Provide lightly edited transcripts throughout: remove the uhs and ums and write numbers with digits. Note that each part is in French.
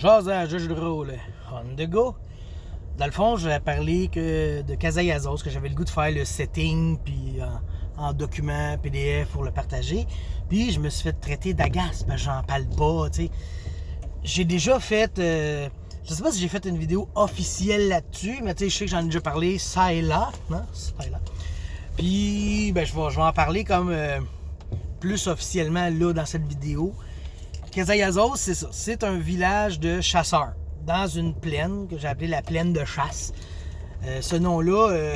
Jasage de jeu de rôle on the go. Dans le fond, je vais parler de Kazayazos, que j'avais le goût de faire le setting puis en document PDF pour le partager. Puis je me suis fait traiter d'agace parce que j'en parle pas, tu sais. J'ai déjà fait... je sais pas si j'ai fait une vidéo officielle là-dessus, mais tu sais, je sais que j'en ai déjà parlé ça et là. Non? Ça et là. Puis, ben, je vais en parler comme plus officiellement là dans cette vidéo. Kazayazos, c'est ça. C'est un village de chasseurs dans une plaine que j'ai appelée la plaine de chasse. Ce nom-là,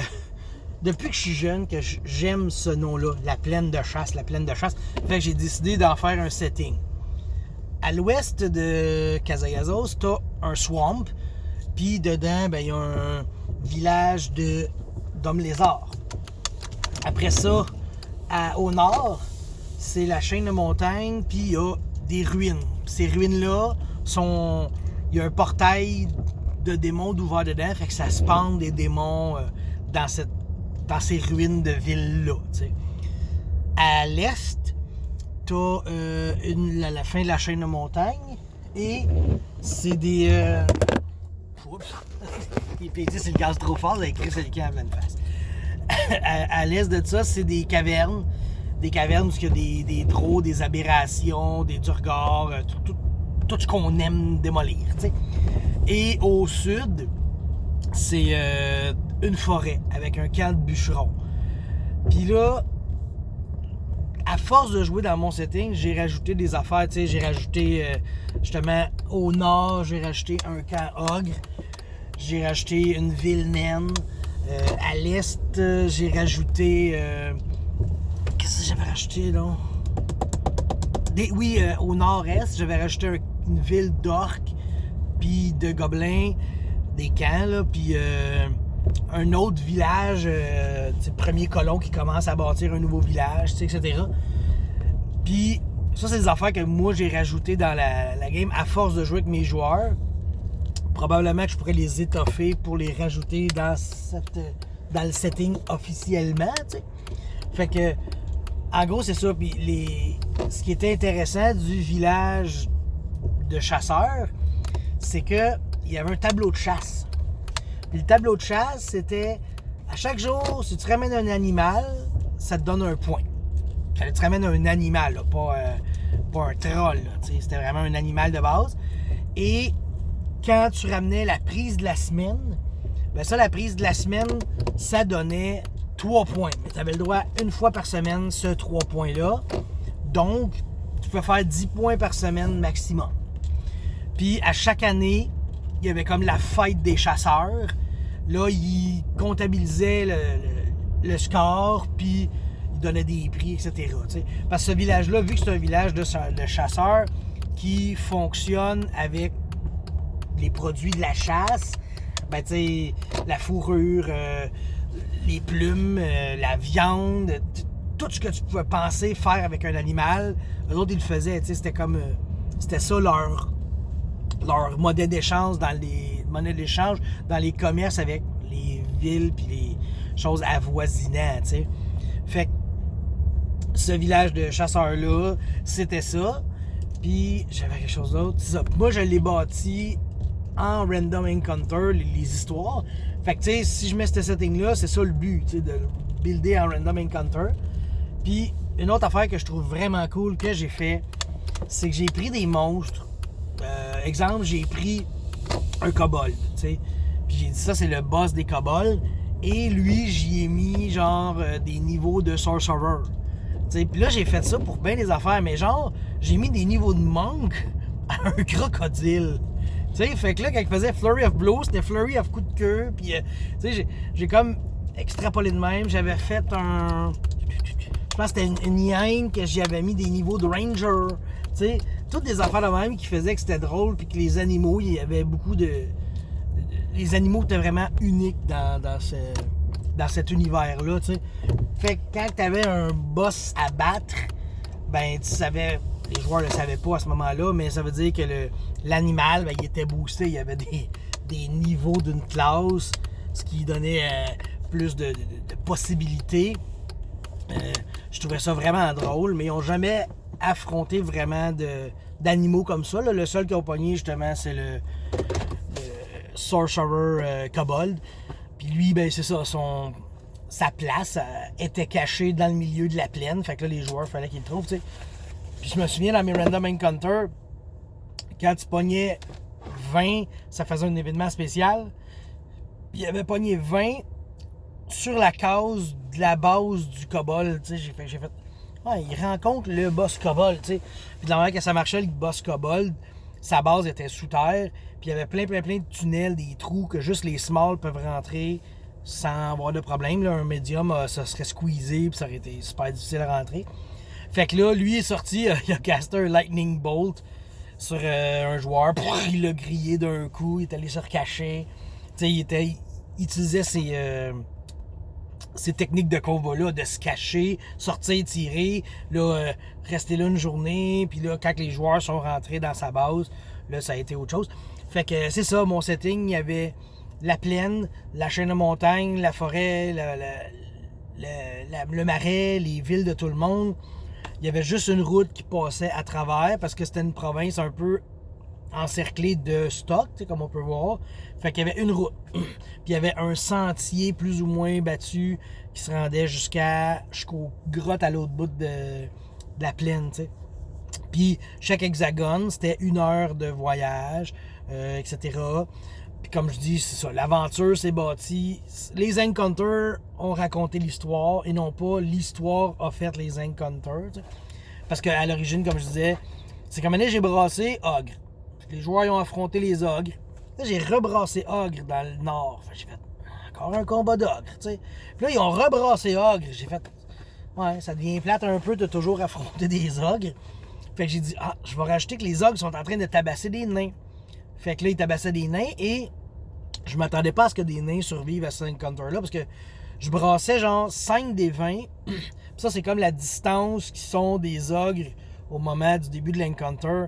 depuis que je suis jeune, que j'aime ce nom-là, la plaine de chasse, la plaine de chasse. Fait que j'ai décidé d'en faire un setting. À l'ouest de Kazayazos, t'as un swamp, puis dedans, ben, il y a un village d'hommes lézards. Après ça, au nord, c'est la chaîne de montagne, puis il y a des ruines. Ces ruines-là sont... Il y a un portail de démons ouvert dedans, fait que ça spawn des démons dans ces ruines de ville-là, t'sais. À l'est, t'as la fin de la chaîne de montagne, et c'est des... Oups! Il dit c'est le gaz trop fort, j'ai écrit c'est le camp à pleine face. À l'est de ça, c'est des cavernes. Des cavernes où il y a des trous, des aberrations, des durgars, tout ce qu'on aime démolir, t'sais. Et au sud, c'est une forêt avec un camp de bûcherons. Puis là, à force de jouer dans mon setting, j'ai rajouté des affaires, tu sais, j'ai rajouté justement au nord, j'ai rajouté un camp ogre, j'ai rajouté une ville naine, à l'est, j'ai rajouté... qu'est-ce que j'avais rajouté, là? Au nord-est, j'avais rajouté une ville d'orques, puis de gobelins, des camps, là, puis un autre village, premier colon qui commence à bâtir un nouveau village, etc. Puis ça, c'est des affaires que moi, j'ai rajoutées dans la game à force de jouer avec mes joueurs. Probablement que je pourrais les étoffer pour les rajouter dans le setting officiellement, tu sais. Fait que, en gros, c'est ça. Puis ce qui était intéressant du village de chasseurs, c'est que il y avait un tableau de chasse. Puis le tableau de chasse, c'était à chaque jour, si tu ramènes un animal, ça te donne un point. Fallait que tu ramènes un animal, là, pas un troll. Là, c'était vraiment un animal de base. Et quand tu ramenais la prise de la semaine, ben ça, la prise de la semaine, ça donnait 3 points. Mais tu avais le droit une fois par semaine, ce 3 points-là. Donc, tu peux faire 10 points par semaine maximum. Puis, à chaque année, il y avait comme la fête des chasseurs. Là, ils comptabilisaient le score, puis ils donnaient des prix, etc. T'sais. Parce que ce village-là, vu que c'est un village de chasseurs qui fonctionne avec les produits de la chasse, ben, tu sais, la fourrure, les plumes, la viande, tout ce que tu pouvais penser faire avec un animal, eux autres, ils le faisaient. C'était comme... c'était ça leur monnaie d'échange dans les commerces avec les villes puis les choses avoisinantes, t'sais. Fait que ce village de chasseurs-là, c'était ça. Puis j'avais quelque chose d'autre. C'est ça. Moi, je l'ai bâti en Random Encounter, les histoires. Fait que, tu sais, si je mets ce setting-là, c'est ça le but, tu sais, de le builder en Random Encounter. Puis, une autre affaire que je trouve vraiment cool que j'ai fait, c'est que j'ai pris des monstres. Exemple, j'ai pris un kobold, tu sais. Puis j'ai dit ça, c'est le boss des kobolds. Et lui, j'y ai mis, genre, des niveaux de sorcerer. Tu sais, puis là, j'ai fait ça pour bien des affaires. Mais genre, j'ai mis des niveaux de monk à un crocodile. Tu sais, fait que là, quand il faisait Flurry of Blows, c'était Flurry of coup de queue. Puis, tu sais, j'ai comme extrapolé de même. J'avais fait je pense que c'était une hyène que j'avais mis des niveaux de Ranger. Tu sais, toutes des affaires de même qui faisaient que c'était drôle. Puis que les animaux, il y avait beaucoup de... Les animaux étaient vraiment uniques dans cet univers-là, tu sais. Fait que quand t'avais un boss à battre, ben, tu savais... Les joueurs ne le savaient pas à ce moment-là, mais ça veut dire que l'animal, ben, il était boosté. Il y avait des niveaux d'une classe, ce qui donnait plus de possibilités. Je trouvais ça vraiment drôle, mais ils n'ont jamais affronté vraiment d'animaux comme ça. Là. Le seul qu'ils ont pogné, justement, c'est le Sorcerer Kobold. Puis lui, ben c'est ça, sa place était cachée dans le milieu de la plaine. Fait que là, les joueurs, fallait qu'ils le trouvent, tu sais. Puis je me souviens, dans mes Random Encounter, quand tu pognais 20, ça faisait un événement spécial. Puis il avait pogné 20 sur la case de la base du Kobold, tu sais. J'ai fait ouais, il rencontre le boss Kobold, tu sais. Puis de la manière que ça marchait, le boss Kobold, sa base était sous terre. Puis il y avait plein de tunnels, des trous que juste les smalls peuvent rentrer sans avoir de problème. Là, un médium, ça serait squeezé, puis ça aurait été super difficile à rentrer. Fait que là, lui est sorti, il a casté un Lightning Bolt sur un joueur. Il l'a grillé d'un coup, il est allé se recacher. Tu sais, il utilisait ces techniques de combat-là, de se cacher, sortir, tirer, là, rester là une journée, puis là, quand les joueurs sont rentrés dans sa base, là, ça a été autre chose. Fait que c'est ça, mon setting, il y avait la plaine, la chaîne de montagne, la forêt, le marais, les villes de tout le monde. Il y avait juste une route qui passait à travers, parce que c'était une province un peu encerclée de stock, comme on peut voir. Fait qu'il y avait une route. Puis il y avait un sentier plus ou moins battu qui se rendait jusqu'aux grottes à l'autre bout de la plaine, t'sais. Puis chaque hexagone, c'était 1 heure de voyage, etc. Puis comme je dis, c'est ça, l'aventure s'est bâtie. Les Encounters ont raconté l'histoire et non pas l'histoire a fait les Encounters. T'sais. Parce qu'à l'origine, comme je disais, c'est comme j'ai brassé Ogre. Les joueurs ils ont affronté les ogres. Là, j'ai rebrassé Ogre dans le nord. J'ai fait encore un combat d'ogre, tu sais. Puis là, ils ont rebrassé Ogre. J'ai fait ouais, ça devient plate un peu de toujours affronter des ogres. Fait que j'ai dit, je vais rajouter que les ogres sont en train de tabasser des nains. Fait que là, ils tabassaient des nains et je m'attendais pas à ce que des nains survivent à cet encounter-là parce que je brassais genre 5 des 20. Puis ça, c'est comme la distance qui sont des ogres au moment du début de l'encounter.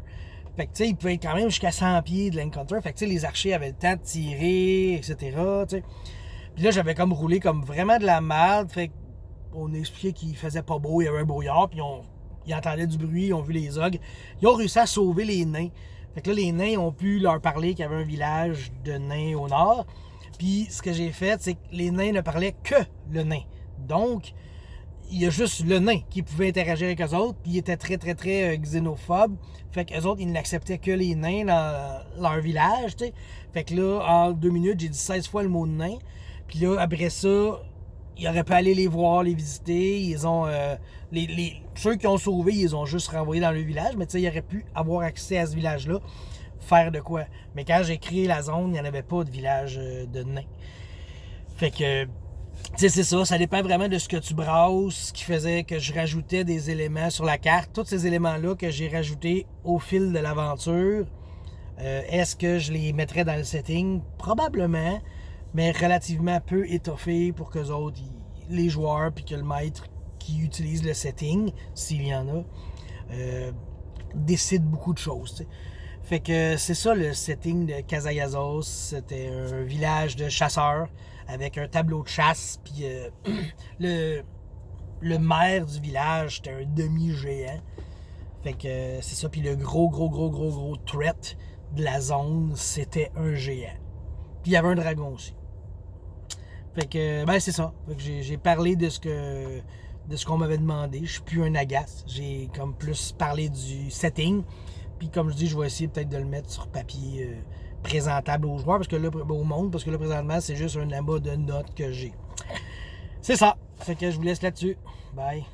Fait que tu sais, ils pouvaient être quand même jusqu'à 100 pieds de l'encounter. Fait que tu sais, les archers avaient le temps de tirer, etc. T'sais. Puis là, j'avais comme roulé comme vraiment de la merde. Fait qu'on expliquait qu'il faisait pas beau, il y avait un brouillard, puis ils entendaient du bruit, ils ont vu les ogres. Ils ont réussi à sauver les nains. Fait que là, les nains ont pu leur parler qu'il y avait un village de nains au nord. Puis ce que j'ai fait, c'est que les nains ne parlaient que le nain. Donc, il y a juste le nain qui pouvait interagir avec eux autres, puis ils étaient très xénophobes. Fait qu'eux autres, ils n'acceptaient que les nains dans leur village, tu sais. Fait que là, en 2 minutes, j'ai dit 16 fois le mot de nain. Puis là, après ça, ils auraient pu aller les voir, les visiter. Ils ont... ceux qui ont sauvé, ils ont juste renvoyé dans le village, mais tu sais, ils auraient pu avoir accès à ce village-là, faire de quoi. Mais quand j'ai créé la zone, il n'y en avait pas de village de nains. Fait que... Tu sais, c'est ça dépend vraiment de ce que tu brasses, ce qui faisait que je rajoutais des éléments sur la carte. Tous ces éléments-là que j'ai rajoutés au fil de l'aventure, est-ce que je les mettrais dans le setting? Probablement, mais relativement peu étoffé pour qu'eux autres, les joueurs, puis que le maître qui utilise le setting, s'il y en a, décide beaucoup de choses. T'sais. Fait que c'est ça le setting de Kazayazos. C'était un village de chasseurs avec un tableau de chasse, puis le maire du village, c'était un demi-géant. Fait que c'est ça, puis le gros threat de la zone, c'était un géant. Puis il y avait un dragon aussi. Fait que, ben c'est ça. Fait que j'ai parlé de ce qu'on m'avait demandé. Je suis plus un agace. J'ai comme plus parlé du setting. Puis comme je dis, je vais essayer peut-être de le mettre sur papier présentable aux joueurs, parce que là, au monde, parce que là, présentement, c'est juste un amas de notes que j'ai. C'est ça. Fait que je vous laisse là-dessus. Bye.